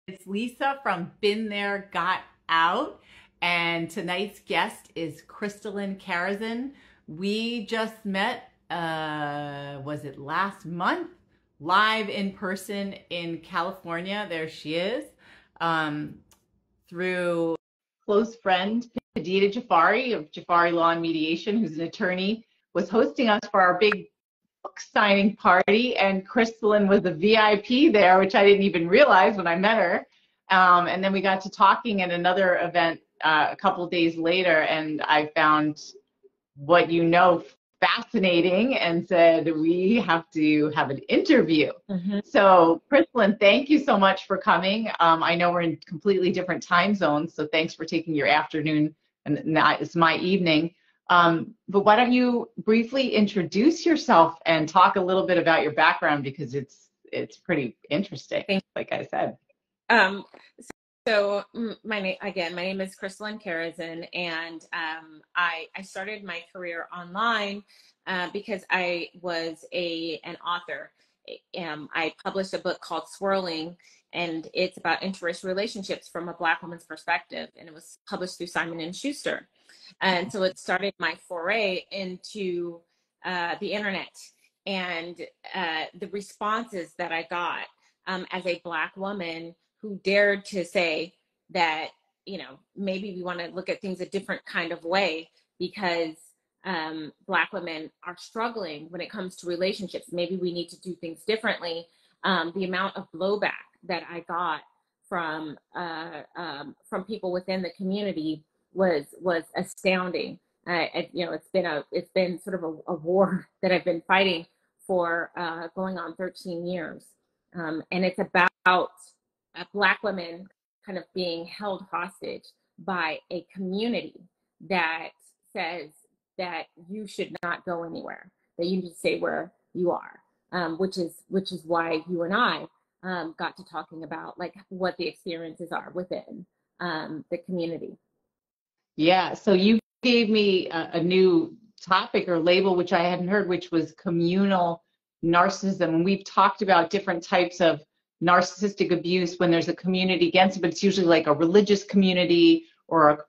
It's Lisa from Been There, Got Out, and tonight's guest is Christelyn Karazin. We just met, was it last month? Live in person in California. There she is. Um, through close friend, Padita Jafari of Jafari Law and Mediation, who's an attorney, was hosting us for our big book signing party, and Christelyn was a VIP there, which I didn't even realize when I met her. And then we got to talking at another event a couple days later, and I found what you know fascinating and said, we have to have an interview. So, Christelyn, thank you so much for coming. I know we're in completely different time zones, so thanks for taking your afternoon, and it's my evening. But why don't you briefly introduce yourself and talk a little bit about your background, because it's pretty interesting, like I said. Um, so my name is Christelyn Karazin, and I started my career online because I was an author. I published a book called Swirling, and it's about interracial relationships from a Black woman's perspective, and it was published through Simon and Schuster. And so it started my foray into the internet, and the responses that I got as a Black woman who dared to say that, maybe we want to look at things a different kind of way because Black women are struggling when it comes to relationships. Maybe we need to do things differently. The amount of blowback that I got from people within the community was astounding. It's been sort of a war that I've been fighting for going on 13 years, and it's about Black women kind of being held hostage by a community that says that you should not go anywhere, that you need to stay where you are, which is why you and I got to talking about like what the experiences are within the community. Yeah, so you gave me a new topic or label, which I hadn't heard, which was communal narcissism. And we've talked about different types of narcissistic abuse when there's a community against it, but it's usually like a religious community or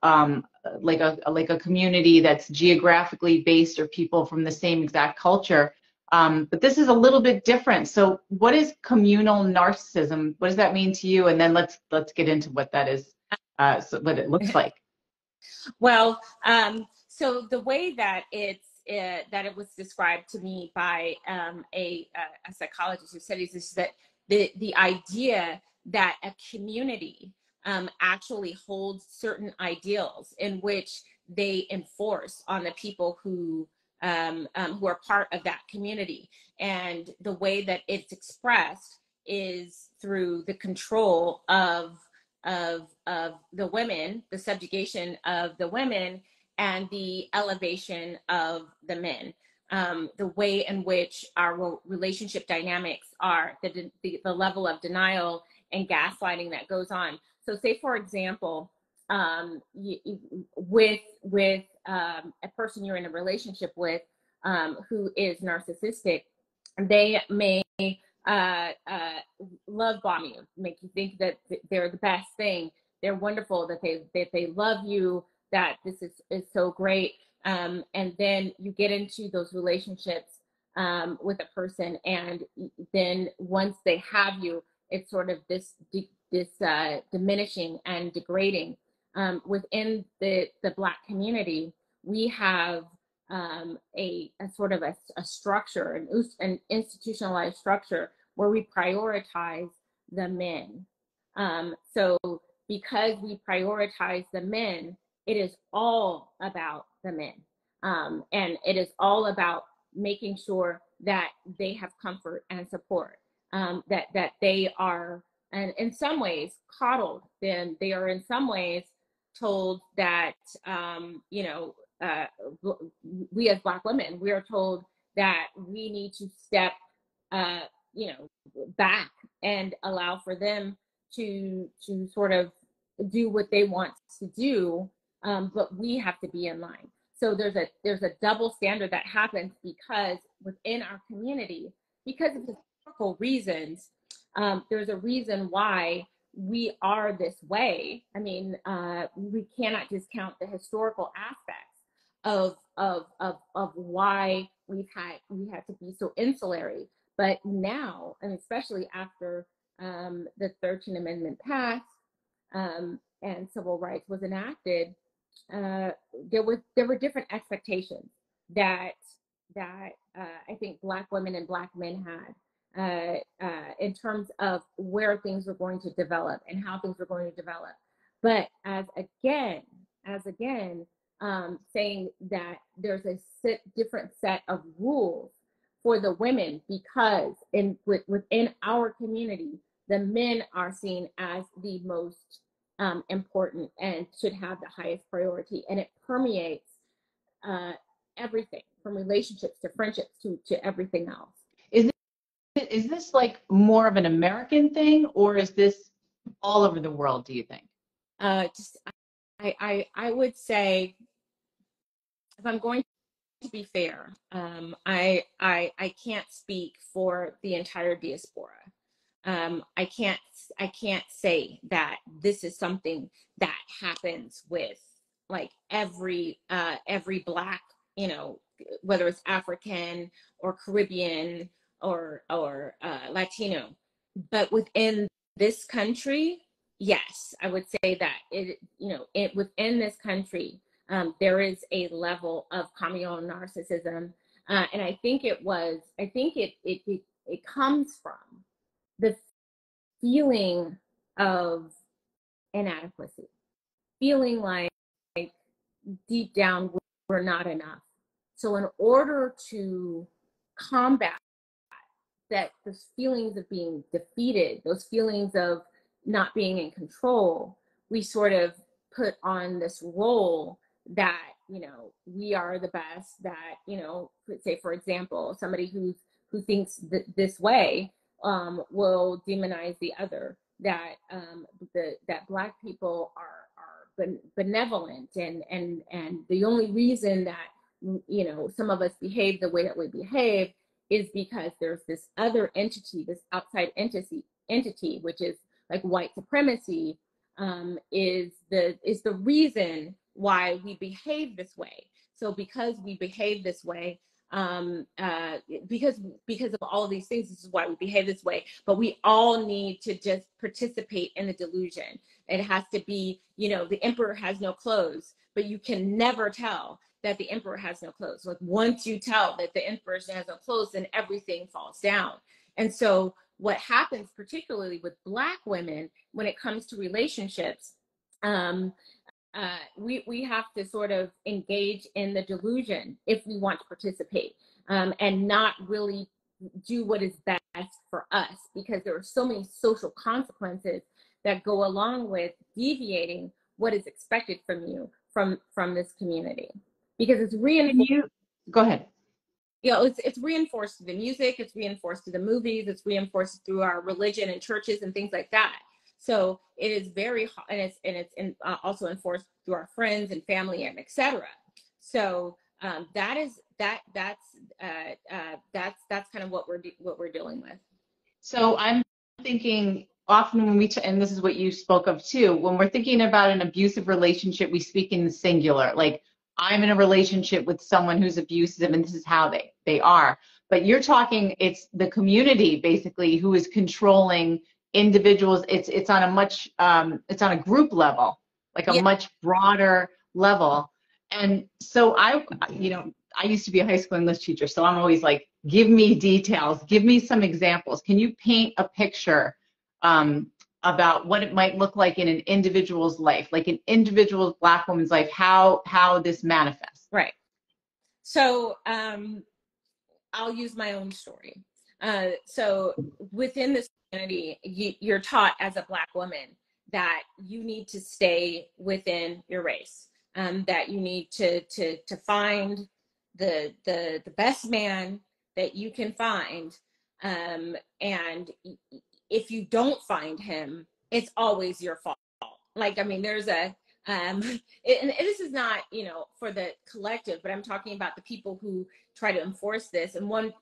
like a community that's geographically based or people from the same exact culture. But this is a little bit different. So what is communal narcissism? What does that mean to you? And then let's get into what that is, so what it looks like. Well, so the way that it was described to me by a psychologist who studies this is that the idea that a community actually holds certain ideals in which they enforce on the people who are part of that community, and the way that it's expressed is through the control of the women, the subjugation of the women, and the elevation of the men. The way in which our relationship dynamics are, the level of denial and gaslighting that goes on. So say, for example, with a person you're in a relationship with who is narcissistic, they may love bomb you, make you think that they're the best thing, they're wonderful, that they love you, that this is so great. And then you get into those relationships with a person, and then once they have you, it's sort of this diminishing and degrading. Within the Black community, we have a sort of a structure, an institutionalized structure where we prioritize the men. So because we prioritize the men, it is all about the men. And it is all about making sure that they have comfort and support, that they are, and in some ways, coddled. Then they are in some ways told that, we as Black women, we are told that we need to step, back and allow for them to sort of do what they want to do, but we have to be in line. So there's a double standard that happens because within our community, because of historical reasons, there's a reason why we are this way. I mean, we cannot discount the historical aspects of why we had to be so insulary. But now, and especially after the 13th Amendment passed and civil rights was enacted, there were different expectations that I think Black women and Black men had in terms of where things were going to develop and how things were going to develop. But as again, saying that there's a different set of rules for the women because within our community, the men are seen as the most important and should have the highest priority, and it permeates everything from relationships to friendships to everything else. Is this like more of an American thing, or is this all over the world, do you think? I would say, if I'm going to be fair, I can't speak for the entire diaspora. I can't say that this is something that happens with like every Black, whether it's African or Caribbean or Latino, but within this country, yes, I would say that within this country, there is a level of communal narcissism, and I think it comes from the feeling of inadequacy, feeling like deep down we're not enough. So in order to combat that, those feelings of being defeated, those feelings of not being in control, we sort of put on this role that, we are the best, that, say, for example, somebody who thinks this way will demonize the other, that that Black people are benevolent, and the only reason that some of us behave the way that we behave is because there's this other entity, this outside entity, which is like white supremacy, is the reason why we behave this way. So because we behave this way, because of all of these things, this is why we behave this way. But we all need to just participate in the delusion. It has to be, the emperor has no clothes, but you can never tell that the emperor has no clothes. Like once you tell that the emperor has no clothes, then everything falls down. And so what happens, particularly with Black women, when it comes to relationships, we have to sort of engage in the delusion if we want to participate, and not really do what is best for us, because there are so many social consequences that go along with deviating what is expected from you from this community, because it's reinforced. Go ahead. It's reinforced through the music, it's reinforced through the movies, it's reinforced through our religion and churches and things like that. So it is very, and it's also enforced through our friends and family and etc. So that's kind of what we're dealing with. So I'm thinking often when and this is what you spoke of too, when we're thinking about an abusive relationship, we speak in the singular, like I'm in a relationship with someone who's abusive and this is how they are. But you're talking, it's the community basically who is controlling individuals. It's on a much, it's on a group level, like a much broader level. And so I used to be a high school English teacher, so I'm always like, give me details, give me some examples. Can you paint a picture about what it might look like in an individual's life, like an individual Black woman's life, how this manifests? Right. So I'll use my own story. So within this community, you're taught as a Black woman that you need to stay within your race, that you need to find the best man that you can find, and if you don't find him, it's always your fault. Like, I mean, there's and this is not, for the collective, but I'm talking about the people who try to enforce this. And one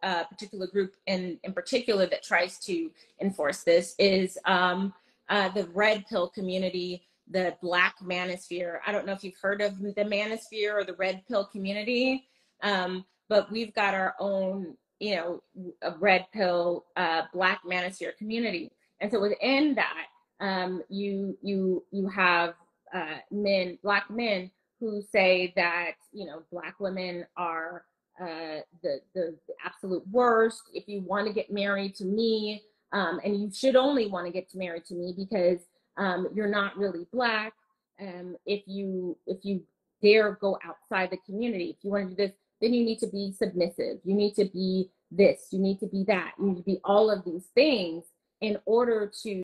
particular group in particular that tries to enforce this is the red pill community, the Black manosphere. I don't know if you've heard of the manosphere or the red pill community, but we've got our own, you know, a red pill Black manosphere community. And so within that, you have men, Black men, who say that, you know, Black women are the absolute worst. If you want to get married to me, and you should only want to get married to me because you're not really Black. If you dare go outside the community, if you want to do this, then you need to be submissive. You need to be this. You need to be that. You need to be all of these things in order to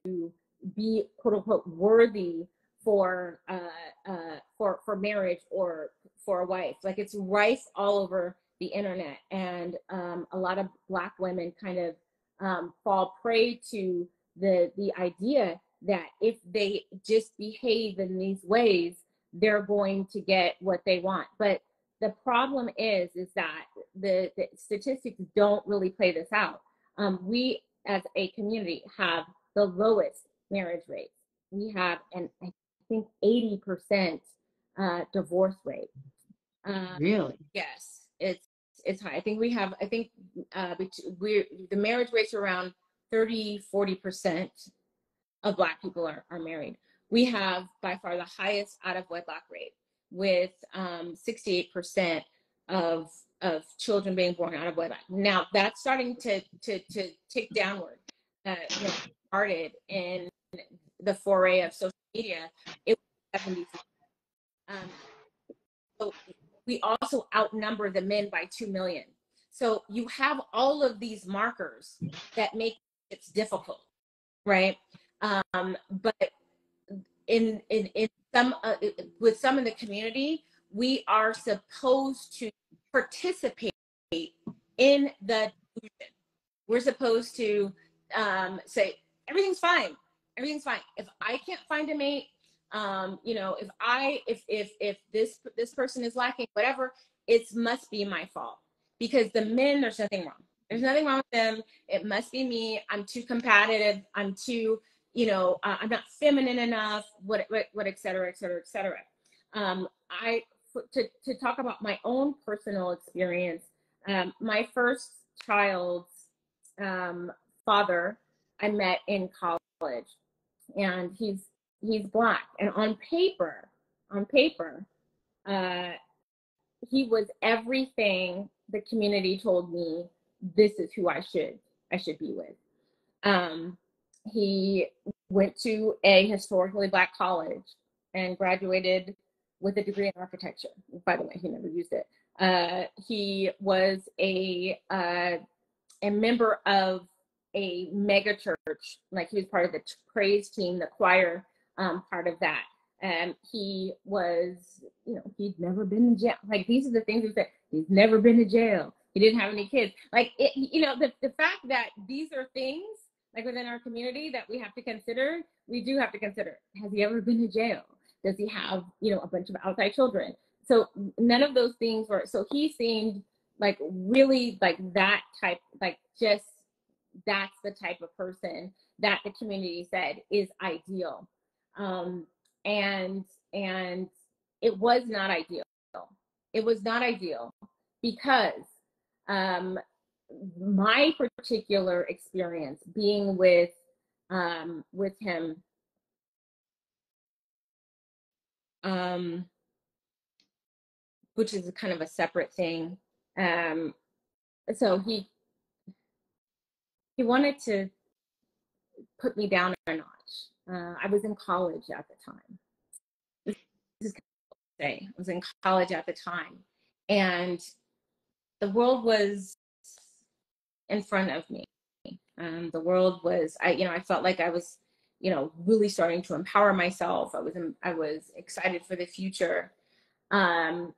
be quote unquote worthy for marriage or for a wife. Like, it's rife all over the internet, and a lot of Black women kind of fall prey to the idea that if they just behave in these ways, they're going to get what they want. But the problem is that the statistics don't really play this out. We as a community have the lowest marriage rates. We have an, I think, 80% divorce rate. Really? Yes, it's high. I think we have, the marriage rates are around 30-40% of Black people are married. We have by far the highest out of wedlock rate, with 68% of children being born out of wedlock. Now that's starting to tick downward. You know, started in the foray of social media, it was 70%. So we also outnumber the men by 2 million. So you have all of these markers that make it difficult, right? But in some with some in the community, we are supposed to participate in the delusion. We're supposed to say everything's fine. Everything's fine. If I can't find a mate, you know, if this person is lacking, whatever, it must be my fault, because the men, there's nothing wrong. There's nothing wrong with them. It must be me. I'm too competitive. I'm too, you know, I'm not feminine enough. What, et cetera, et cetera, et cetera. To talk about my own personal experience, my first child's father I met in college, and he's Black, and on paper, he was everything the community told me this is who I should be with. He went to a historically Black college and graduated with a degree in architecture. By the way, he never used it. He was a member of a mega church. Like, he was part of the praise team, the choir part of that. And he was, you know, he'd never been in jail. Like, these are the things he said. He's never been to jail. He didn't have any kids. Like, it, you know, the fact that these are things like within our community that we have to consider, we do have to consider. Has he ever been to jail? Does he have, you know, a bunch of outside children? So none of those things were, so he seemed like really like that type, like just that's the type of person that the community said is ideal. And it was not ideal. It was not ideal because my particular experience being with him, which is kind of a separate thing. So he wanted to put me down a notch. I was in college at the time. This is I was in college at the time, and the world was in front of me. The world was, I felt like I was, you know, really starting to empower myself. I was excited for the future. I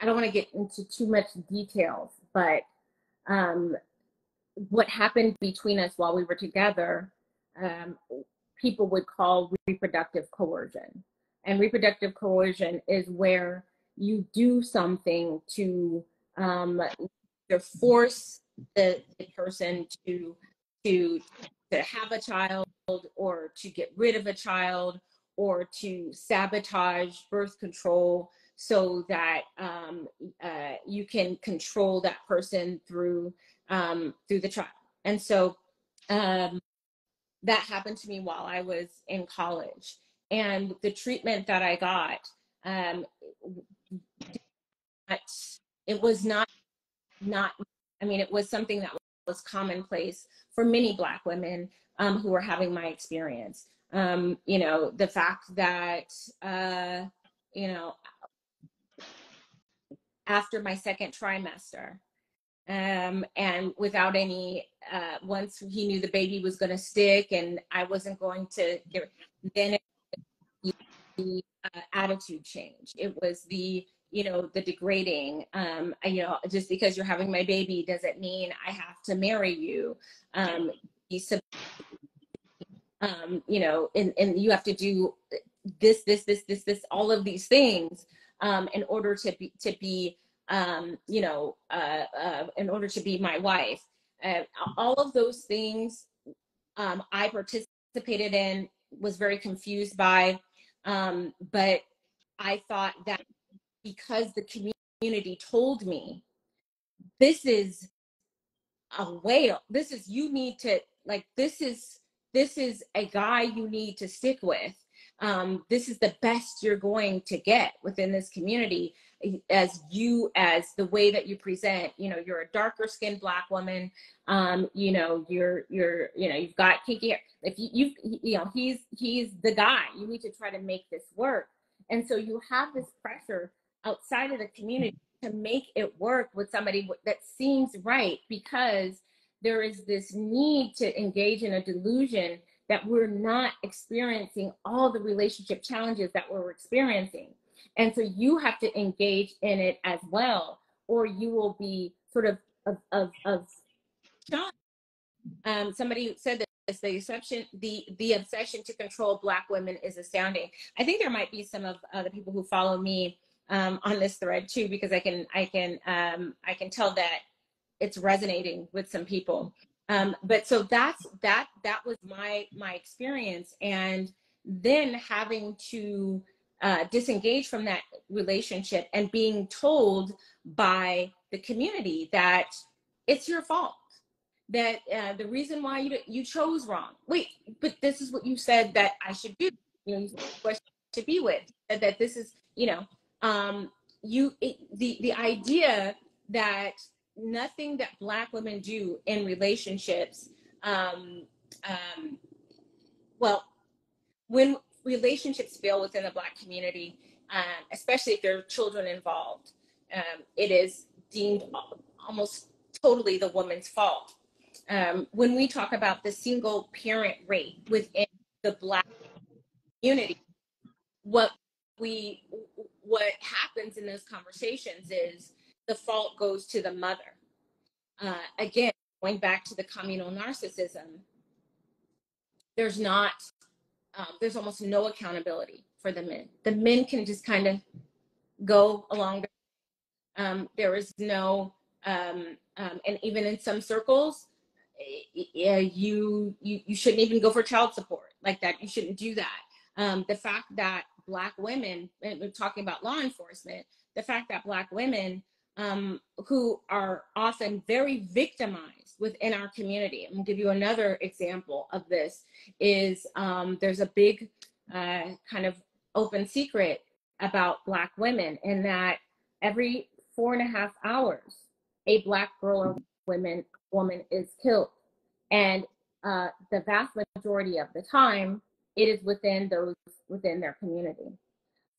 don't want to get into too much details, but what happened between us while we were together, people would call reproductive coercion. And reproductive coercion is where you do something to force the person to have a child, or to get rid of a child, or to sabotage birth control, so that you can control that person through the child. And so that happened to me while I was in college. And the treatment that I got, it was not, I mean, it was something that was commonplace for many Black women who were having my experience. The fact that, after my second trimester, and without any, once he knew the baby was going to stick and I wasn't going to give, then it was the attitude change. It was the degrading, just because you're having my baby doesn't mean I have to marry you. And you have to do this, all of these things in order to be in order to be my wife. All of those things I participated in, was very confused by, but I thought that because the community told me, this is a whale, you need to, this is a guy you need to stick with. This is the best you're going to get within this community, as the way that you present. You're a darker skinned Black woman. You've got kinky hair. If he's the guy. You need to try to make this work. And so you have this pressure outside of the community to make it work with somebody that seems right, because there is this need to engage in a delusion that we're not experiencing all the relationship challenges that we're experiencing. And so you have to engage in it as well, or you will be sort of shocked. Somebody said that the obsession to control Black women is astounding. I think there might be some of the people who follow me on this thread too, because I can tell that it's resonating with some people. But so that was my experience. And then having to disengage from that relationship and being told by the community that it's your fault, that the reason why you chose wrong. Wait, but this is what you said that I should do. You should be with. That this is, the idea that nothing that Black women do in relationships, well, when relationships fail within the Black community, especially if there are children involved, it is deemed almost totally the woman's fault. When we talk about the single parent rate within the Black community, what happens in those conversations is the fault goes to the mother. Again, going back to the communal narcissism, there's almost no accountability for the men. The men can just kind of go along. There is no, and even in some circles, you shouldn't even go for child support like that. You shouldn't do that. The fact that Black women, and we're talking about law enforcement, the fact that Black women who are often very victimized within our community. I'm gonna give you another example of this. Is there's a big kind of open secret about Black women, in that every 4.5 hours, a Black girl or woman is killed. And the vast majority of the time, it is within their community.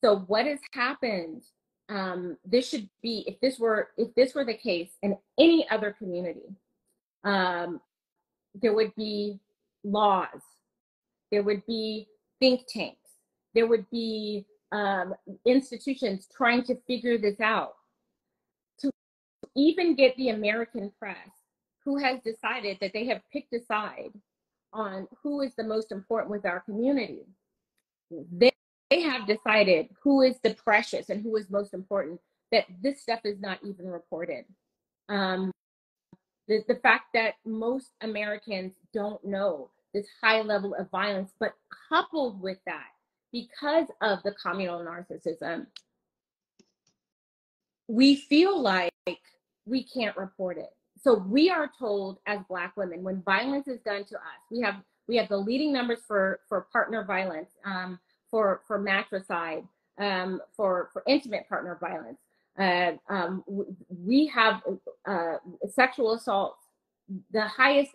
So what has happened? This should be, if this were the case in any other community, there would be laws, there would be think tanks, there would be institutions trying to figure this out. To even get the American press, who has decided that they have picked a side on who is the most important with our community, they have decided who is the precious and who is most important, that this stuff is not even reported. The fact that most Americans don't know this high level of violence, but coupled with that, because of the communal narcissism, we feel like we can't report it. So we are told as Black women, when violence is done to us, we have the leading numbers for partner violence, for matricide, for intimate partner violence. We have sexual assault, the highest,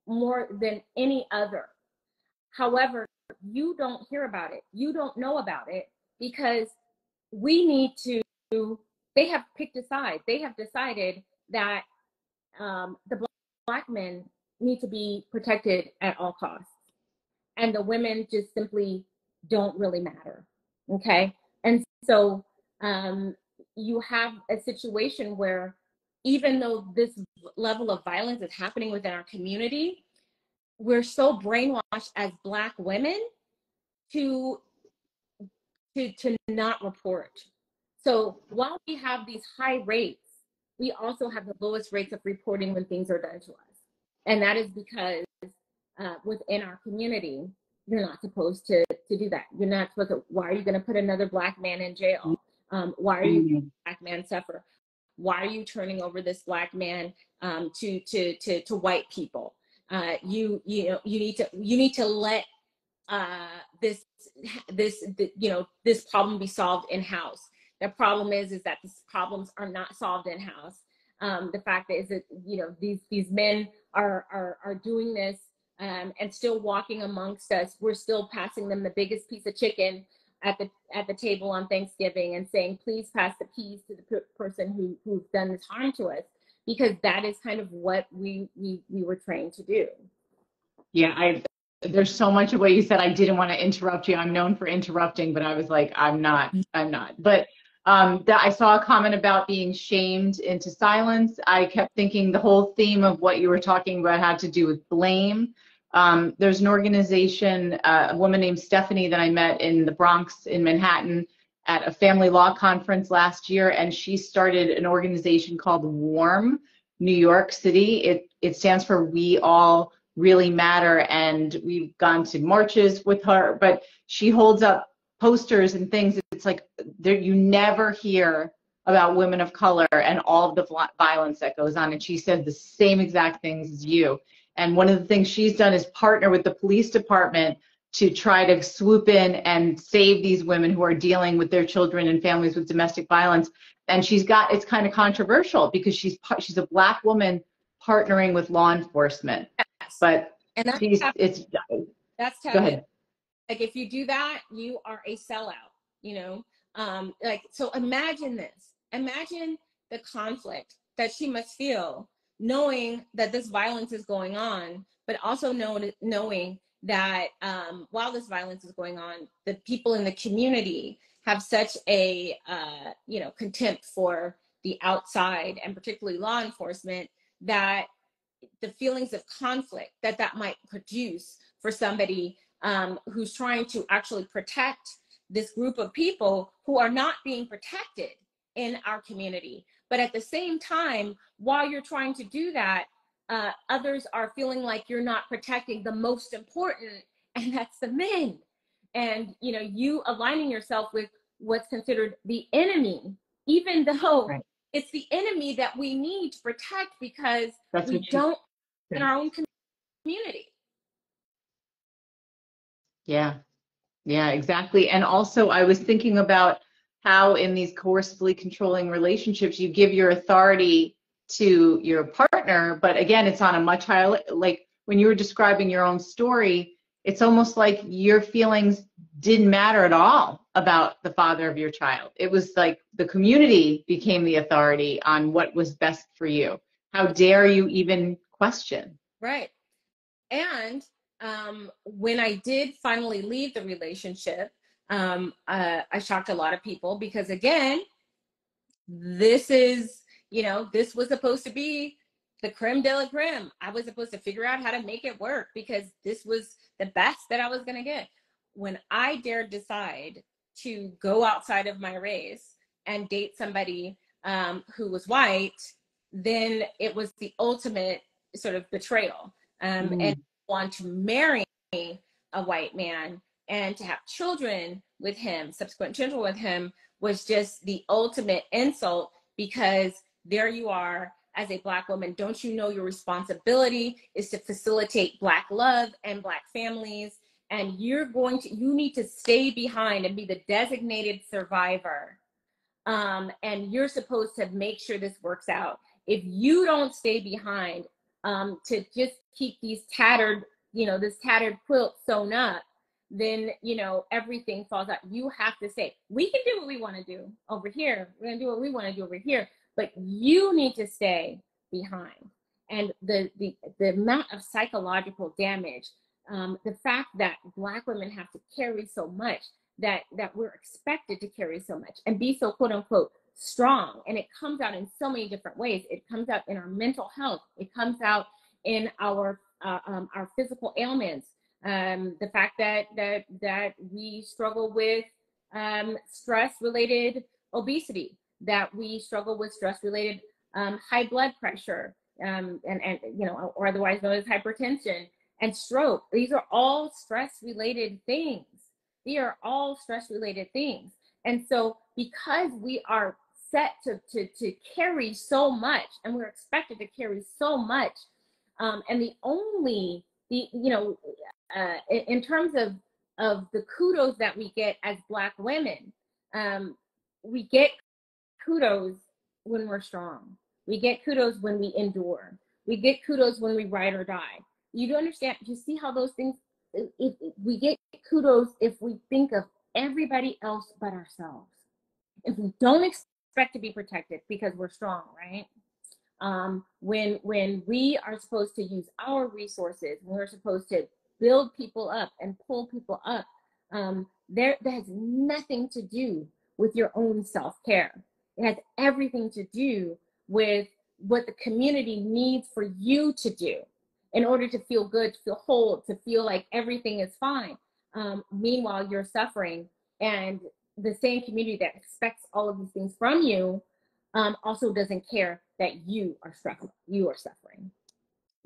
more than any other. However, you don't hear about it. You don't know about it because we need to, they have picked a side. They have decided that the Black men need to be protected at all costs. And the women just simply don't really matter. Okay. And so you have a situation where, even though this level of violence is happening within our community, we're so brainwashed as Black women to not report. So while we have these high rates, we also have the lowest rates of reporting when things are done to us. And that is because within our community, you're not supposed to do that. You're not supposed to. Why are you going to put another Black man in jail? Why are you Black man suffer? Why are you turning over this Black man to white people? You need to let this problem be solved in house. The problem is that these problems are not solved in house. The fact is that these men are doing this and still walking amongst us. We're still passing them the biggest piece of chicken at the table on Thanksgiving and saying, please pass the peas to the person who's done this harm to us, because that is kind of what we were trained to do. Yeah, there's so much of what you said. I didn't want to interrupt you. I'm known for interrupting, but I was like, I'm not. But I saw a comment about being shamed into silence. I kept thinking the whole theme of what you were talking about had to do with blame. There's an organization, a woman named Stephanie that I met in the Bronx in Manhattan at a family law conference last year, and she started an organization called WARM, New York City. It stands for We All Really Matter, and we've gone to marches with her, but she holds up posters and things. It's like you never hear about women of color and all of the violence that goes on, and she said the same exact things as you. And one of the things she's done is partner with the police department to try to swoop in and save these women who are dealing with their children and families with domestic violence. And it's kind of controversial because she's a Black woman partnering with law enforcement. But and that's go ahead. Like, if you do that, you are a sellout, so imagine this. Imagine the conflict that she must feel knowing that this violence is going on, but also knowing that while this violence is going on, the people in the community have such a contempt for the outside, and particularly law enforcement, that the feelings of conflict that might produce for somebody who's trying to actually protect this group of people who are not being protected in our community. But at the same time, while you're trying to do that, others are feeling like you're not protecting the most important, and that's the men. And you aligning yourself with what's considered the enemy, even though it's the enemy that we need to protect, because we don't in our own community. Yeah, exactly. And also, I was thinking about how in these coercively controlling relationships, you give your authority to your partner, but again, it's on a much higher, like when you were describing your own story, it's almost like your feelings didn't matter at all about the father of your child. It was like the community became the authority on what was best for you. How dare you even question? Right. And when I did finally leave the relationship, I shocked a lot of people, because again, this was supposed to be the creme de la creme. I was supposed to figure out how to make it work, because this was the best that I was going to get. When I dared decide to go outside of my race and date somebody who was white, then it was the ultimate sort of betrayal. And want to marry a white man and to have children with him, subsequent children with him, was just the ultimate insult, because there you are as a Black woman. Don't you know your responsibility is to facilitate Black love and Black families? And you need to stay behind and be the designated survivor. And you're supposed to make sure this works out. If you don't stay behind to just keep these tattered, this tattered quilt sewn up, then, everything falls out. You have to say, we can do what we want to do over here. We're going to do what we want to do over here. But you need to stay behind. And the amount of psychological damage, the fact that Black women have to carry so much, that we're expected to carry so much and be so quote unquote strong. And it comes out in so many different ways. It comes out in our mental health. It comes out in our physical ailments. The fact that we struggle with stress-related obesity, that we struggle with stress-related high blood pressure, or otherwise known as hypertension, and stroke. These are all stress-related things. They are all stress-related things. And so because we are set to carry so much, and we're expected to carry so much, and in terms of the kudos that we get as Black women, we get kudos when we're strong. We get kudos when we endure. We get kudos when we ride or die. You do understand? You see how those things, we get kudos if we think of everybody else but ourselves. If we don't expect to be protected because we're strong, right? When we are supposed to use our resources, we're supposed to build people up and pull people up, that has nothing to do with your own self-care. It has everything to do with what the community needs for you to do in order to feel good, to feel whole, to feel like everything is fine. Meanwhile, you're suffering, and the same community that expects all of these things from you also doesn't care that you are suffering.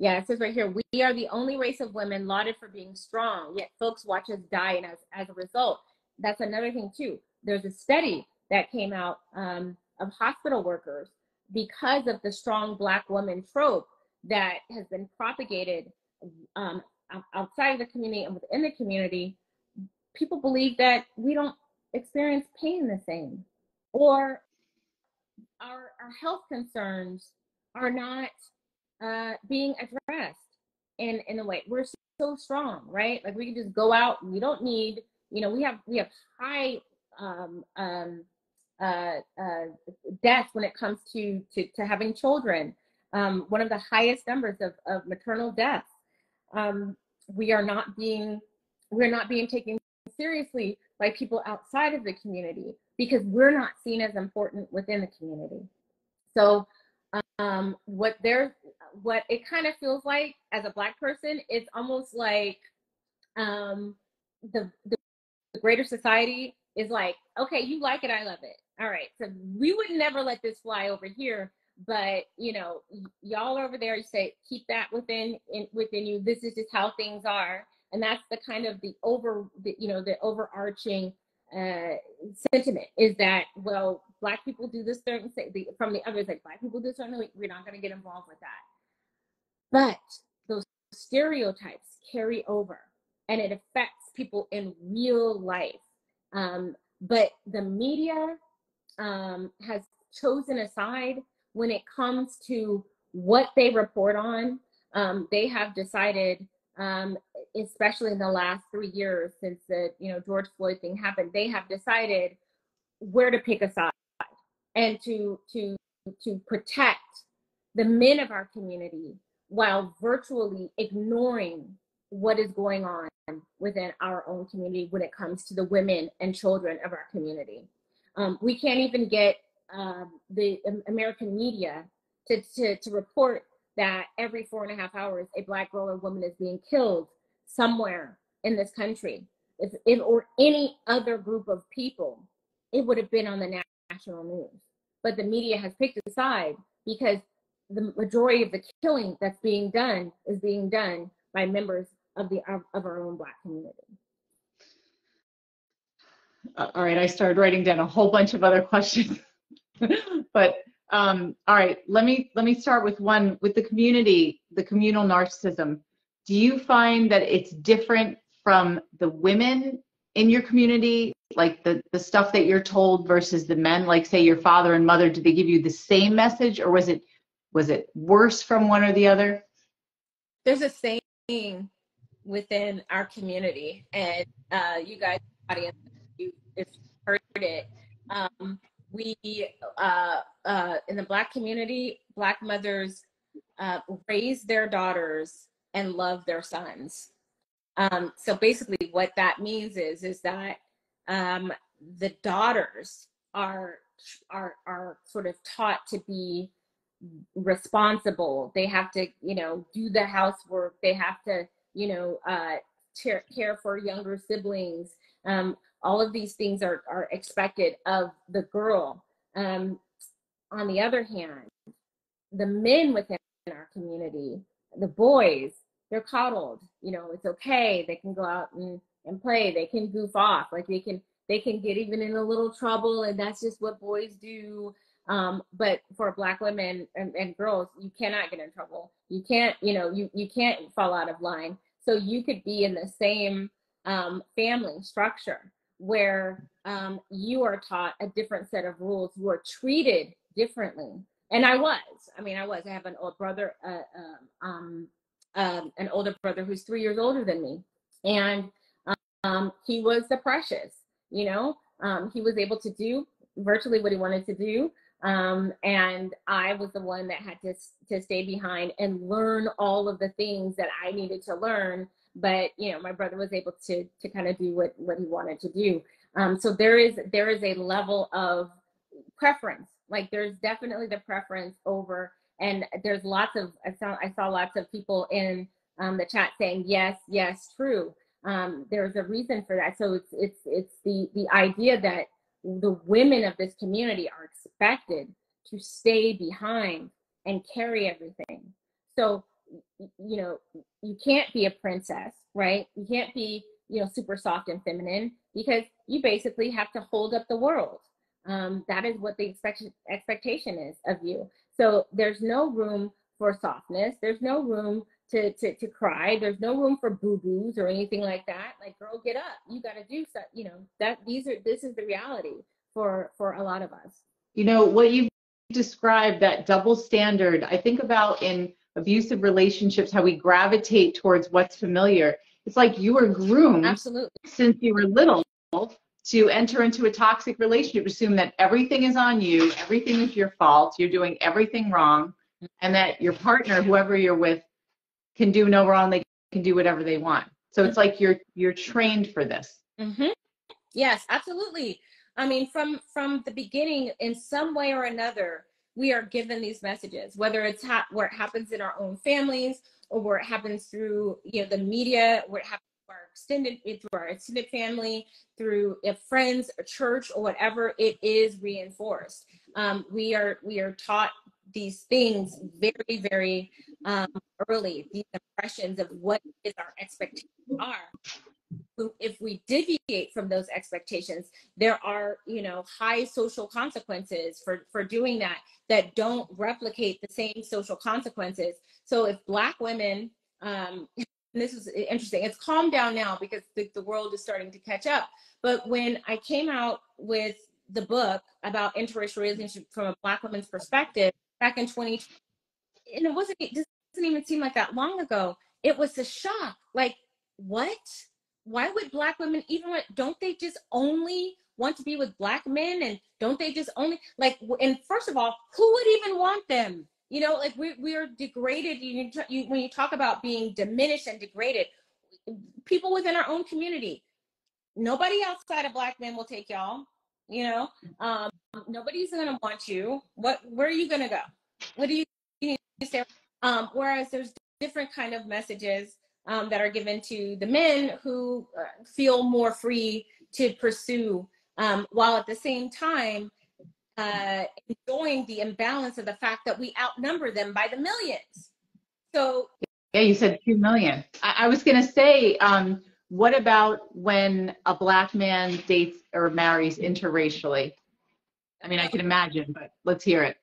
Yeah, it says right here, we are the only race of women lauded for being strong, yet folks watch us die, and as a result. That's another thing too. There's a study that came out of hospital workers, because of the strong Black woman trope that has been propagated outside of the community and within the community. People believe that we don't experience pain the same, or our health concerns are not being addressed in a way. We're so strong, right? Like, we can just go out, and we don't need, we have high deaths when it comes to having children. One of the highest numbers of maternal deaths. We're not being taken seriously by people outside of the community because we're not seen as important within the community. So what it kind of feels like as a Black person, it's almost like the greater society is like, okay, you like it, I love it. All right, so we would never let this fly over here, but y'all over there, you say, keep that within you. This is just how things are, and that's the kind of the overarching sentiment is that, well, Black people do this certain from the others, like, Black people do something, we're not going to get involved with that. But those stereotypes carry over, and it affects people in real life. But the media has chosen a side when it comes to what they report on. They have decided, especially in the last 3 years since the George Floyd thing happened, they have decided where to pick a side and to protect the men of our community while virtually ignoring what is going on within our own community when it comes to the women and children of our community. We can't even get the American media to report that every 4.5 hours a Black girl or woman is being killed somewhere in this country. if or any other group of people, it would have been on the national news. But the media has picked a side because the majority of the killing that's being done is being done by members of our own Black community. All right, I started writing down a whole bunch of other questions, but all right, let me start with one with the community, the communal narcissism. Do you find that it's different from the women in your community, like the stuff that you're told versus the men? Like, say your father and mother, did they give you the same message, or was it worse from one or the other? There's a saying within our community, and you guys, audience, if you heard it, we in the Black community, Black mothers raise their daughters and love their sons. So basically, what that means is that the daughters are sort of taught to be responsible. They have to, do the housework. They have to, care for younger siblings. All of these things are expected of the girl. On the other hand, the men within our community, the boys, they're coddled. It's okay. They can go out and play. They can goof off. Like they can get even in a little trouble, and that's just what boys do. But for Black women and girls, you cannot get in trouble. You can't, you can't fall out of line. So you could be in the same family structure where you are taught a different set of rules. You are treated differently. And I have an older brother, an older brother who's 3 years older than me. And he was the precious, he was able to do virtually what he wanted to do. And I was the one that had to stay behind and learn all of the things that I needed to learn. But, my brother was able to kind of do what he wanted to do. So there is a level of preference. Like there's definitely the preference over, and there's lots of, I saw lots of people in the chat saying, yes, true. There's a reason for that. So it's the idea that the women of this community are expected to stay behind and carry everything. So, you can't be a princess, right? You can't be, super soft and feminine, because you basically have to hold up the world. That is what the expectation is of you. So there's no room for softness. There's no room to cry. There's no room for boo-boos or anything like that. Like, girl, get up. You got to do something. This is the reality for a lot of us. What you described, that double standard, I think about in abusive relationships, how we gravitate towards what's familiar. It's like you were groomed Absolutely since you were little to enter into a toxic relationship, assume that everything is on you, everything is your fault, you're doing everything wrong, and that your partner, whoever you're with, can do no wrong, they can do whatever they want. So it's like you're trained for this. Mm-hmm. Yes, absolutely. I mean, from the beginning, in some way or another, we are given these messages, whether it's where it happens in our own families, or where it happens through the media, where it happens through our extended family, through friends, a church, or whatever. It is reinforced. We are taught these things very, very early. These impressions of what is our expectations are. If we deviate from those expectations, there are, high social consequences for doing that don't replicate the same social consequences. So if Black women, and this is interesting, it's calmed down now because the world is starting to catch up. But when I came out with the book about interracial relationships from a Black woman's perspective back in 2020, and it doesn't even seem like that long ago, it was a shock. Like, what? Why would Black women don't they just only want to be with Black men? And don't they just only and first of all, who would even want them? We are degraded. When you talk about being diminished and degraded, people within our own community, nobody outside of Black men will take y'all. Nobody's gonna want you. Where are you gonna go? What do you say? Whereas there's different kind of messages that are given to the men who feel more free to pursue, while at the same time enjoying the imbalance of the fact that we outnumber them by the millions. So yeah, you said 2 million. I was going to say, what about when a Black man dates or marries interracially? I mean, I can imagine, but let's hear it.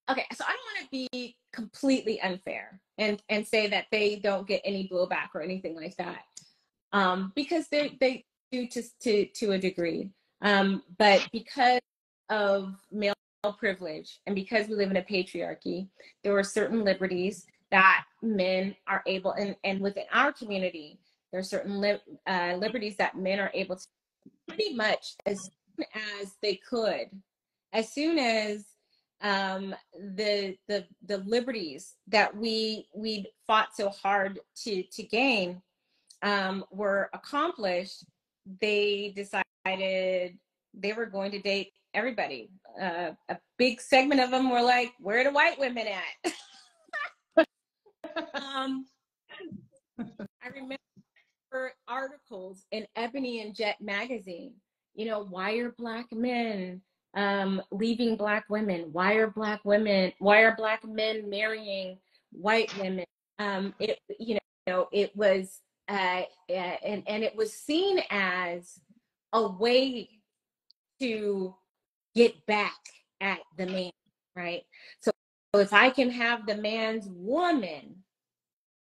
Okay, so I don't want to be completely unfair and say that they don't get any blowback or anything like that, because they do to a degree, but because of male privilege and because we live in a patriarchy, there are certain liberties that men are able, and within our community, there are certain liberties that men are able to pretty much as soon as they could, as soon as the liberties that we fought so hard to gain were accomplished, they decided they were going to date everybody. A big segment of them were like, "Where are the white women at?" I remember articles in Ebony and Jet magazine. You know, why are Black men leaving Black women? Why are Black men marrying white women? It was and it was seen as a way to get back at the man, right? So if I can have the man's woman,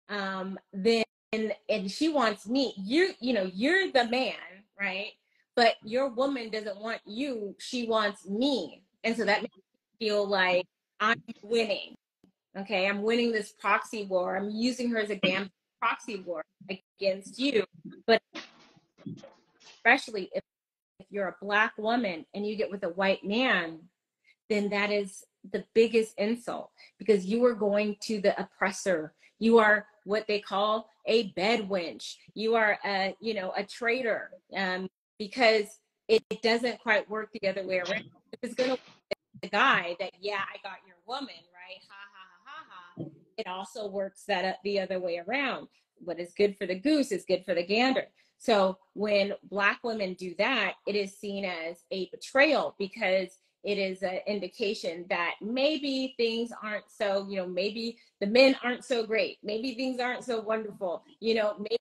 then and she wants me, you're the man, right? But your woman doesn't want you, she wants me. And so that makes me feel like I'm winning. Okay, I'm winning this proxy war. I'm using her as a damn proxy war against you. But especially if you're a Black woman and you get with a white man, then that is the biggest insult, because you are going to the oppressor. You are what they call a bed wench. You are a traitor, because it doesn't quite work the other way around. If it's going to the guy that, yeah, I got your woman, right? Ha ha ha ha ha. It also works that the other way around. What is good for the goose is good for the gander. So when Black women do that, it is seen as a betrayal, because it is an indication that maybe things aren't so, maybe the men aren't so great. Maybe things aren't so wonderful. Maybe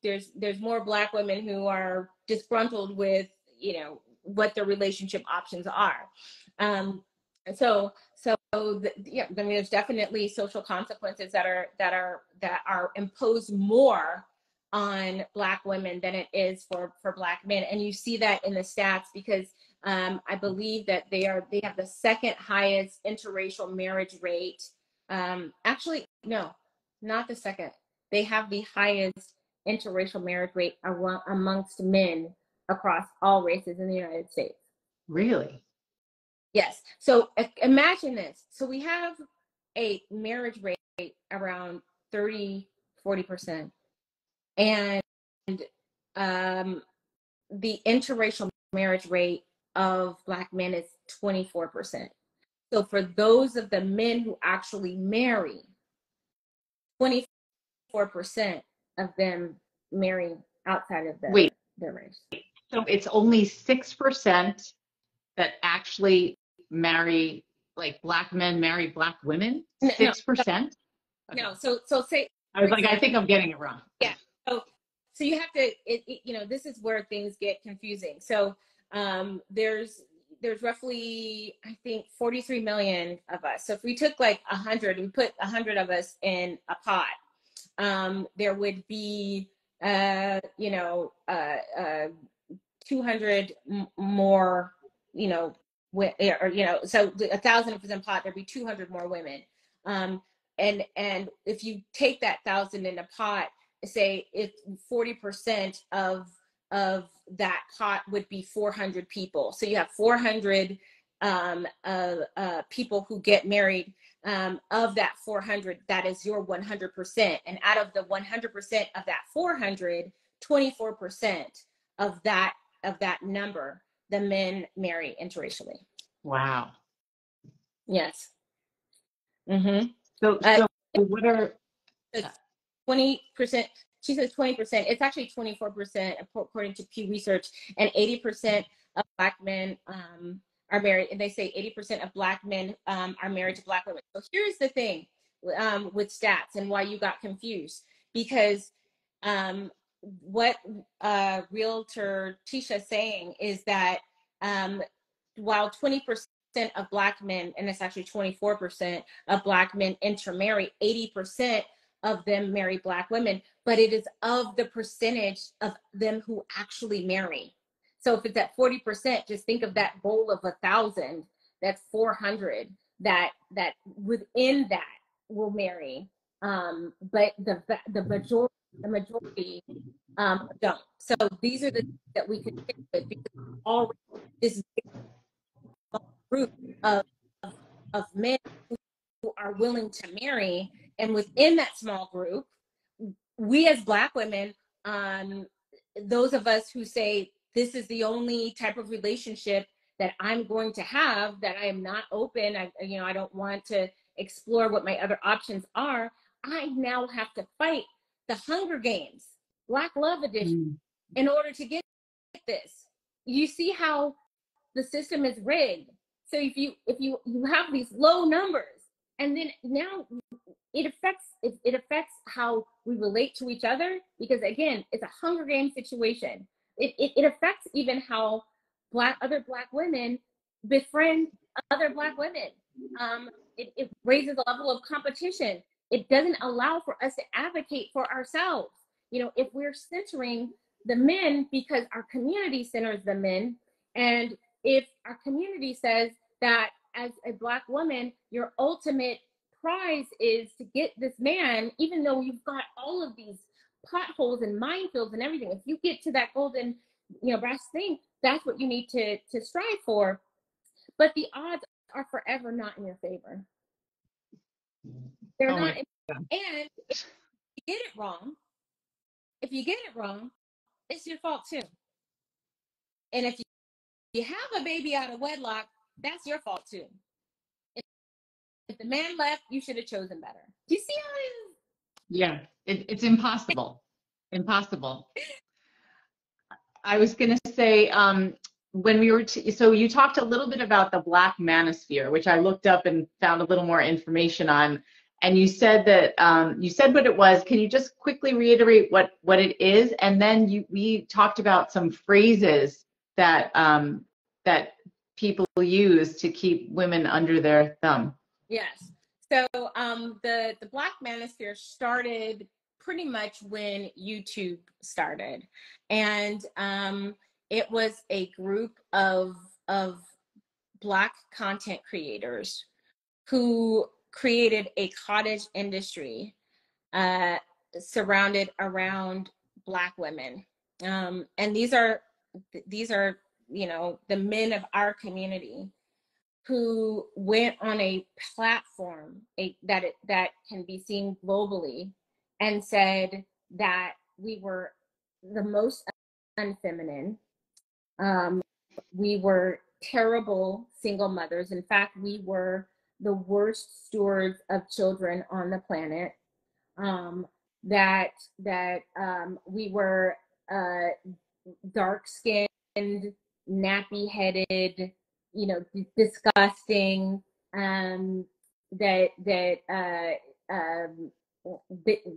there's more Black women who are disgruntled with, what their relationship options are. There's definitely social consequences that are imposed more on Black women than it is for Black men. And you see that in the stats, because I believe that they have the second highest interracial marriage rate. Actually, no, not the second. They have the highest interracial marriage rate amongst men across all races in the United States. Really? Yes. So imagine this. So we have a marriage rate around 30-40%. And the interracial marriage rate of Black men is 24%. So for those of the men who actually marry, 24% of them marry outside of their race. So it's only 6% that actually marry, like Black men marry Black women? 6%? No. So say, I was like, I think I'm getting it wrong. Yeah. So you have to, this is where things get confusing. So there's roughly, I think, 43 million of us. So if we took like 100, we put 100 of us in a pot, there would be, 200 more, so 1,000 of us in a pot, there'd be 200 more women. And if you take that 1,000 in a pot, say if 40% of that pot would be 400 people. So you have 400 people who get married. Of that 400, that is your 100%. And out of the 100% of that 400, 24% of that number, the men marry interracially. Wow. Yes. Mm-hmm. So what are 20%? She says 20%. It's actually 24% according to Pew Research, and 80% of Black men are married. And they say 80% of Black men are married to Black women. So here's the thing with stats and why you got confused, because what realtor Tisha is saying is that while 20% of Black men, and it's actually 24% of Black men intermarry, 80% of them marry Black women, but it is of the percentage of them who actually marry. So if it's at 40%, just think of that goal of 1,000, that's 400 that within that will marry. But the majority don't. So these are the things that we could stick with, because already this group of men who are willing to marry, and within that small group, we as Black women, those of us who say this is the only type of relationship that I'm going to have, that I am not open, I don't want to explore what my other options are, I now have to fight the Hunger Games, Black Love Edition, in order to get this. You see how the system is rigged. So if you have these low numbers, and then now it affects how we relate to each other, because again, it's a Hunger Games situation. It affects even how other Black women befriend other Black women. It raises the level of competition. It doesn't allow for us to advocate for ourselves. If we're centering the men because our community centers the men, and if our community says that as a Black woman, your ultimate prize is to get this man, even though you've got all of these potholes and minefields and everything, if you get to that golden, brass thing, that's what you need to strive for. But the odds are forever not in your favor. They're not. And if you get it wrong, it's your fault too. And if you have a baby out of wedlock, that's your fault too. If the man left, you should have chosen better. Do you see how it is? Yeah, it's impossible. Impossible. I was going to say, when we were, so you talked a little bit about the Black manosphere, which I looked up and found a little more information on. And you said that, you said what it was. Can you just quickly reiterate what it is? And then we talked about some phrases that, that people use to keep women under their thumb. Yes. So the Black manosphere started pretty much when YouTube started, and it was a group of Black content creators who created a cottage industry surrounded around Black women, and these are the men of our community who went on a platform that can be seen globally and said that we were the most unfeminine. We were terrible single mothers. In fact, we were the worst stewards of children on the planet. That we were dark-skinned, nappy-headed, disgusting,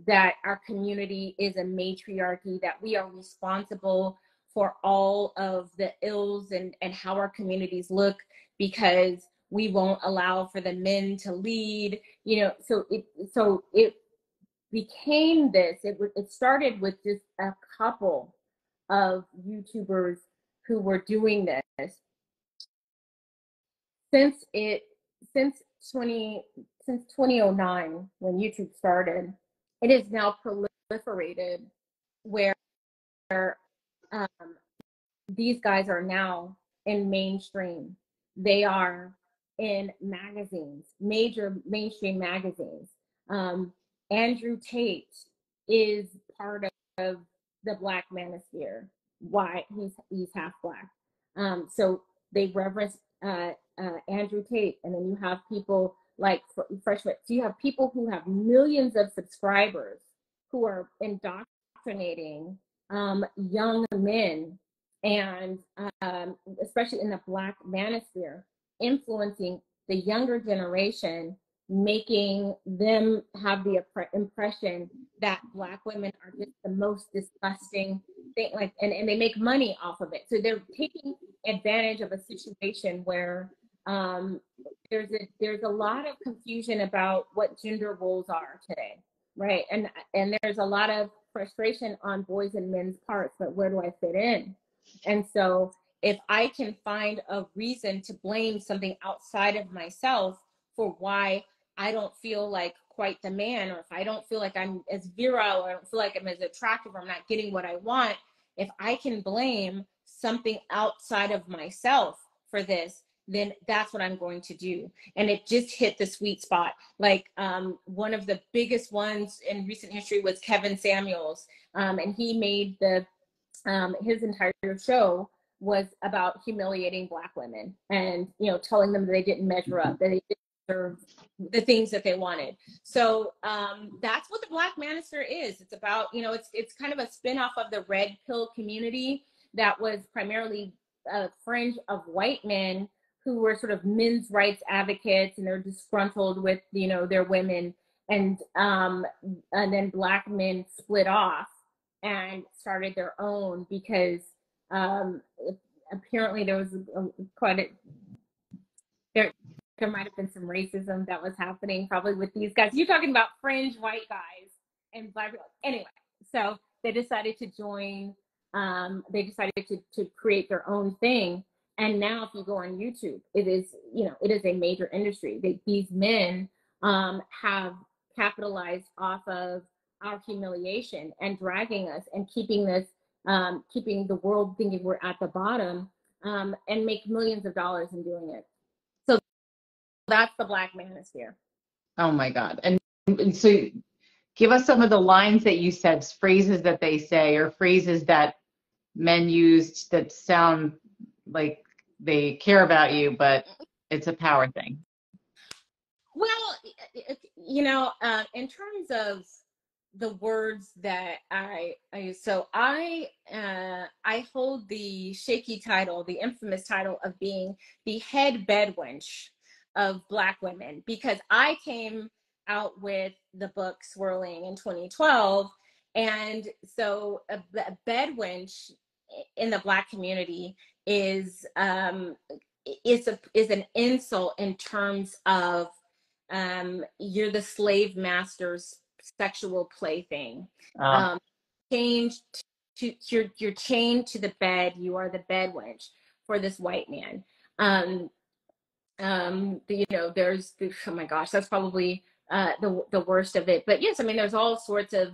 that our community is a matriarchy, that we are responsible for all of the ills and how our communities look, because we won't allow for the men to lead, so it became this. It started with just a couple of YouTubers who were doing this. Since 2009, when YouTube started, it is now proliferated, where these guys are now in mainstream. They are in magazines, major mainstream magazines. Andrew Tate is part of the Black manosphere. Why? He's half Black. So they reverence Andrew Tate, and then you have people like freshmen. So you have people who have millions of subscribers who are indoctrinating young men, and especially in the Black manosphere, influencing the younger generation, making them have the impression that Black women are just the most disgusting thing, like, and they make money off of it. So they're taking advantage of a situation where there's a lot of confusion about what gender roles are today, right? And there's a lot of frustration on boys and men's parts, but where do I fit in? And so if I can find a reason to blame something outside of myself for why I don't feel like quite the man, or if I don't feel like I'm as virile, or I don't feel like I'm as attractive, or I'm not getting what I want, if I can blame something outside of myself for this, then that's what I'm going to do. And it just hit the sweet spot. Like one of the biggest ones in recent history was Kevin Samuels, and he made his entire show was about humiliating Black women, and telling them that they didn't measure up, that they didn't deserve the things that they wanted. So that's what the Black Manosphere is. It's about, it's kind of a spin-off of the red pill community that was primarily a fringe of white men who were sort of men's rights advocates, and they're disgruntled with their women, and then Black men split off and started their own because apparently there was there might have been some racism that was happening probably with these guys. You're talking about fringe white guys and Black people. Anyway, so they decided to join. They decided to create their own thing. And now if you go on YouTube, it is a major industry. These men have capitalized off of our humiliation and dragging us and keeping the world thinking we're at the bottom, and make millions of dollars in doing it. So that's the Black Manosphere. Oh my God. And so give us some of the lines that you said, phrases that they say, or phrases that men used that sound like they care about you, but it's a power thing. Well, in terms of the words that I use, so I hold the shaky title, the infamous title of being the head bedwench of Black women, because I came out with the book Swirling in 2012, and so a bedwench in the Black community is an insult in terms of you're the slave master's sexual plaything. Changed to you're chained to the bed. You are the bed wench for this white man. There's oh my gosh, that's probably the worst of it. But yes, I mean, there's all sorts of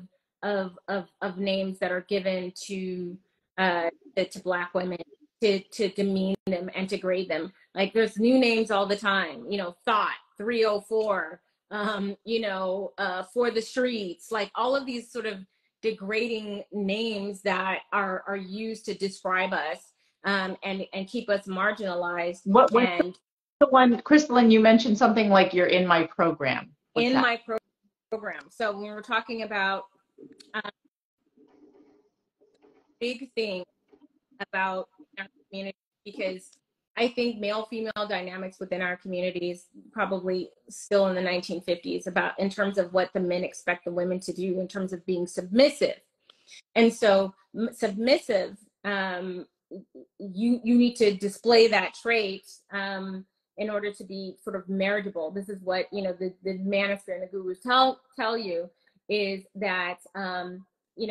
names that are given to Black women to demean them and to grade them. Like there's new names all the time. Thought 304. For the streets, like all of these sort of degrading names that are used to describe us, and keep us marginalized. What the one, Christelyn, you mentioned something like you're in my program. What's that? My program. So when we're talking about big thing about our community, because I think male-female dynamics within our communities probably still in the 1950s, about in terms of what the men expect the women to do in terms of being submissive. And so submissive, you need to display that trait in order to be sort of marriageable. This is what the manosphere and the gurus tell you, is that you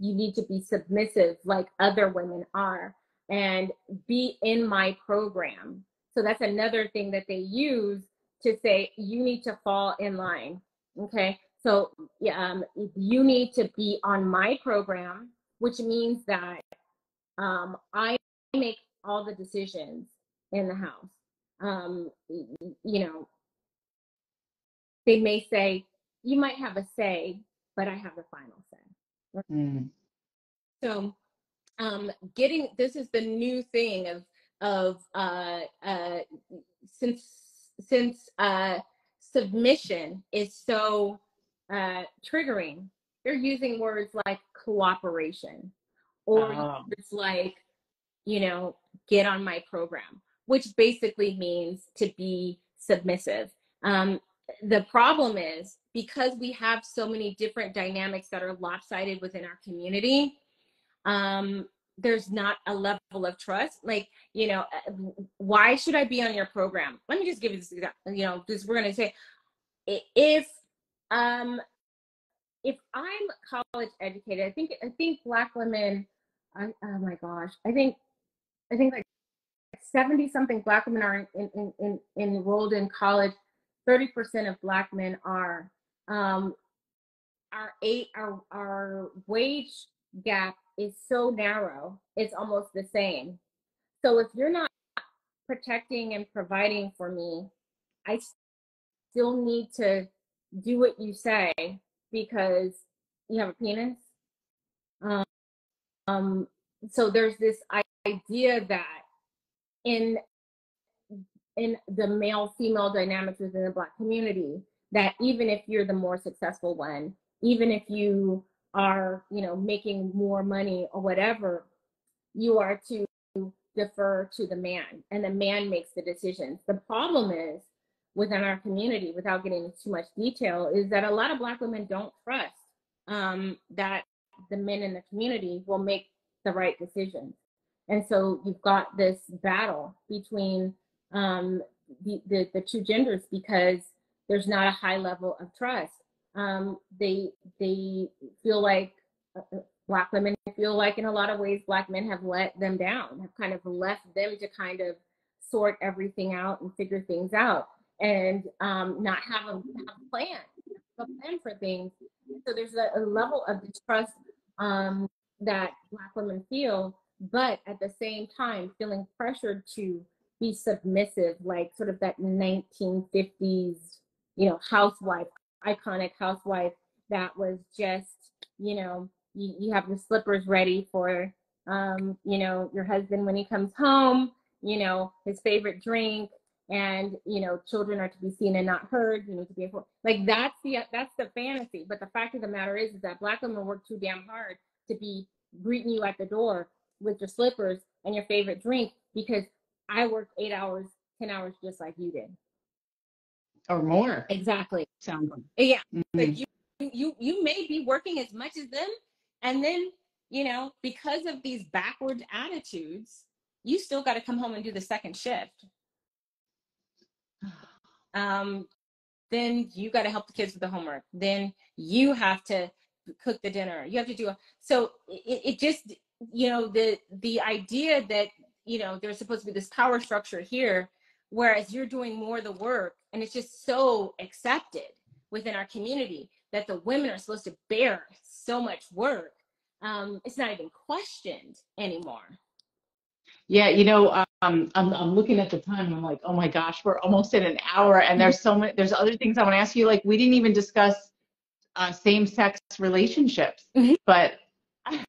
need to be submissive like other women are, and be in my program. So that's another thing that they use to say you need to fall in line. Okay, so you need to be on my program, which means that I make all the decisions in the house. They may say you might have a say, but I have the final say. Mm. So this is the new thing of since submission is so triggering. They're using words like cooperation, or words like, get on my program, which basically means to be submissive. The problem is, because we have so many different dynamics that are lopsided within our community, there's not a level of trust. Like, why should I be on your program? Let me just give you this example. Because we're going to say, if I'm college educated, I think Black women, oh my gosh, I think like 70 something Black women are enrolled in college. 30% of Black men are. Our wage gap is so narrow, it's almost the same. So if you're not protecting and providing for me, I still need to do what you say because you have a penis. So there's this idea that in the male-female dynamics within the Black community, that even if you're the more successful one, even if you are, making more money or whatever, you are to defer to the man, and the man makes the decisions. The problem is, within our community, without getting into too much detail, is that a lot of Black women don't trust that the men in the community will make the right decisions. And so you've got this battle between the two genders, because there's not a high level of trust. They feel like Black women feel like, in a lot of ways, Black men have let them down, have kind of left them to kind of sort everything out and figure things out, and not have a plan for things. So there's a level of distrust that Black women feel, but at the same time feeling pressured to be submissive, like sort of that 1950s, housewife, iconic housewife that was just, you have your slippers ready for, your husband when he comes home, his favorite drink, and, children are to be seen and not heard. You need to be able, like, that's the fantasy. But the fact of the matter is that Black women work too damn hard to be greeting you at the door with your slippers and your favorite drink, because I worked 8 hours, 10 hours, just like you did. Or more. Exactly. Sounds like. Yeah. Mm-hmm. But you may be working as much as them, and then, because of these backward attitudes, you still got to come home and do the second shift. Then you got to help the kids with the homework. Then you have to cook the dinner. You have to do so it just, the idea that, there's supposed to be this power structure here, whereas you're doing more of the work, and it's just so accepted within our community that the women are supposed to bear so much work. It's not even questioned anymore. Yeah, I'm looking at the time and I'm like, oh my gosh, we're almost at an hour, and there's there's other things I want to ask you. Like, we didn't even discuss same-sex relationships, but I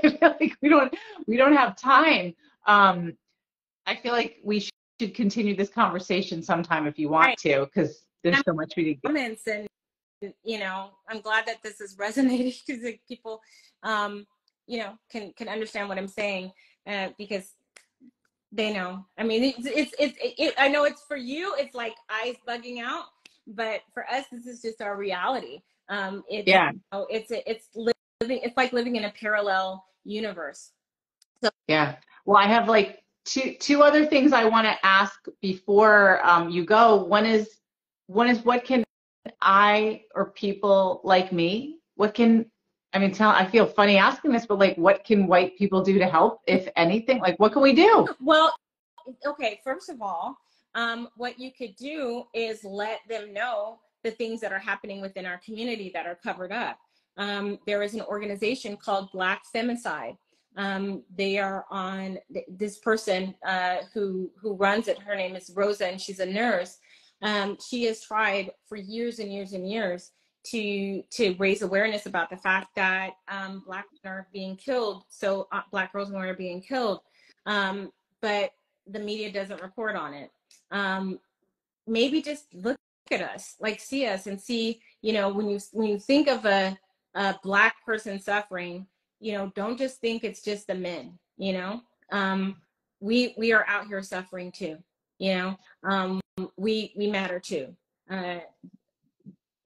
feel like we don't have time. I feel like we should continue this conversation sometime if you want to, because there's so much we didn't get. Comments, and I'm glad that this is resonating, because people can understand what I'm saying, because they know. I mean, I know it's for you, it's like eyes bugging out, but for us, this is just our reality. It's like living in a parallel universe. So yeah. Well, I have like two other things I want to ask before you go. One is what can I, or people like me, I feel funny asking this, but like, what can white people do to help, if anything? Like, what can we do? Well, okay, first of all, what you could do is let them know the things that are happening within our community that are covered up. There is an organization called Black Femicide. They are on, this person who runs it, her name is Rosa, and she's a nurse. She has tried for years and years and years to raise awareness about the fact that Black women are being killed. So Black girls and women are being killed. But the media doesn't report on it. Maybe just look at us, like see us and see, you know, when you think of a Black person suffering, you know, don't just think it's just the men, you know. We are out here suffering too, you know. We matter too. Uh,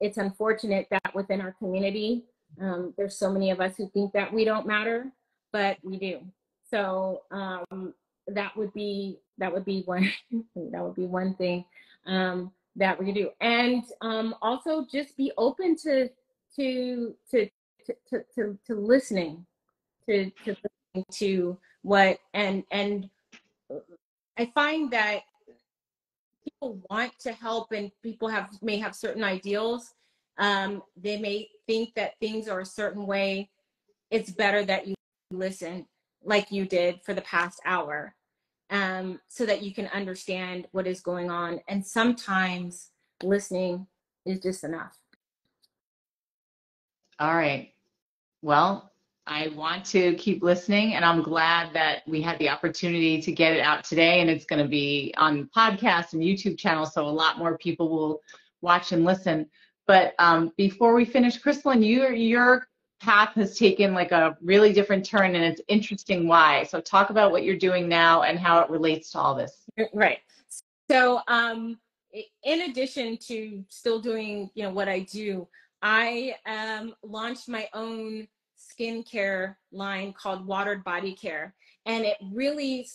it's unfortunate that within our community, there's so many of us who think that we don't matter, but we do. So that would be one that would be one thing that we could do, and also just be open to to to listening to what, and I find that people want to help, and people may have certain ideals. They may think that things are a certain way. It's better that you listen like you did for the past hour, so that you can understand what is going on. And sometimes listening is just enough. All right. Well, I want to keep listening, and I'm glad that we had the opportunity to get it out today, and it's going to be on podcasts and YouTube channels, so a lot more people will watch and listen. But before we finish, Christelyn, your path has taken like a really different turn, and it's interesting why. So talk about what you're doing now and how it relates to all this. Right. So in addition to still doing, you know, what I do, I launched my own skincare line called Watered Body Care, and it really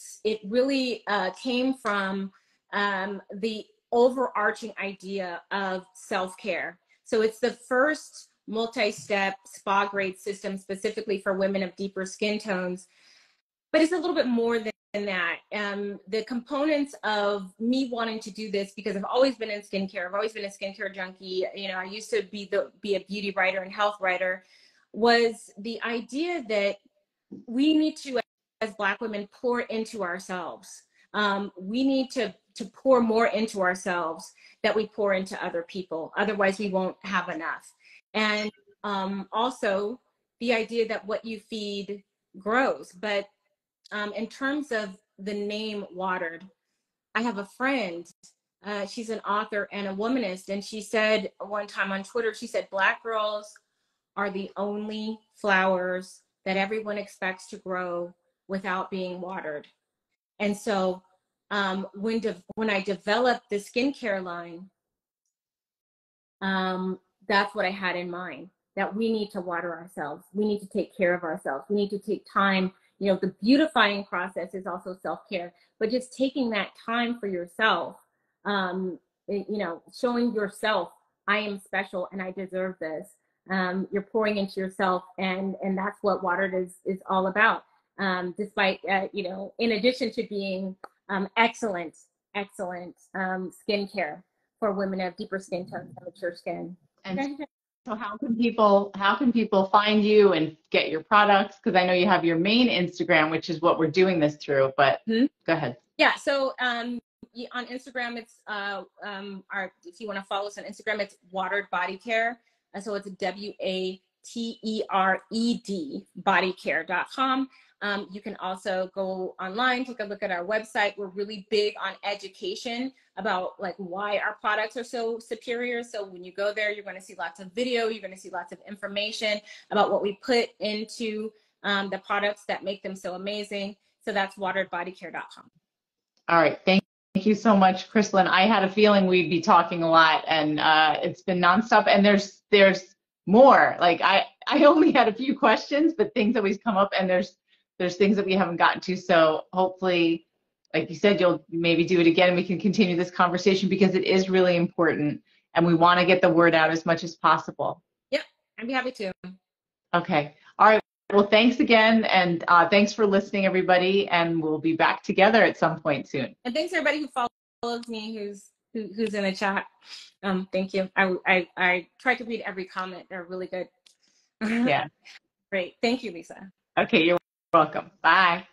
came from the overarching idea of self-care. So it's the first multi-step spa grade system specifically for women of deeper skin tones, but it's a little bit more than that. The components of me wanting to do this, because I've always been in skincare, I've always been a skincare junkie. You know, I used to be a beauty writer and health writer, was the idea that we need to, as Black women, pour into ourselves. We need to pour more into ourselves that we pour into other people. Otherwise, we won't have enough. And also the idea that what you feed grows. But in terms of the name Watered, I have a friend, she's an author and a womanist, and she said one time on Twitter, she said, Black girls are the only flowers that everyone expects to grow without being watered. And so when I developed the skincare line, that's what I had in mind, that we need to water ourselves. We need to take care of ourselves. We need to take time. You know, the beautifying process is also self-care, but just taking that time for yourself, you know, showing yourself, I am special and I deserve this. You're pouring into yourself, and that's what Watered is all about. Despite, you know, in addition to being excellent skincare for women of deeper skin tones and mature skin. And so how can people find you and get your products? Because I know you have your main Instagram, which is what we're doing this through, but go ahead. Yeah, so on Instagram, it's if you want to follow us on Instagram, it's Watered Body Care. So it's WATERED bodycare.com. You can also go online, take a look at our website. We're really big on education about like why our products are so superior. So when you go there, you're going to see lots of video, you're going to see lots of information about what we put into the products that make them so amazing. So that's wateredbodycare.com. All right. Thank you so much, Christelyn. I had a feeling we'd be talking a lot, and it's been nonstop. And there's more. Like I only had a few questions, but things always come up, and there's things that we haven't gotten to. So hopefully, like you said, you'll maybe do it again, and we can continue this conversation, because it is really important, and we want to get the word out as much as possible. Yep, I'd be happy to. Okay. All right. Well, thanks again, and thanks for listening, everybody, and we'll be back together at some point soon. And thanks everybody who follows me, who's in the chat. Thank you. I try to read every comment. They're really good. Yeah. Great. Thank you, Lisa. Okay, you're welcome. Bye.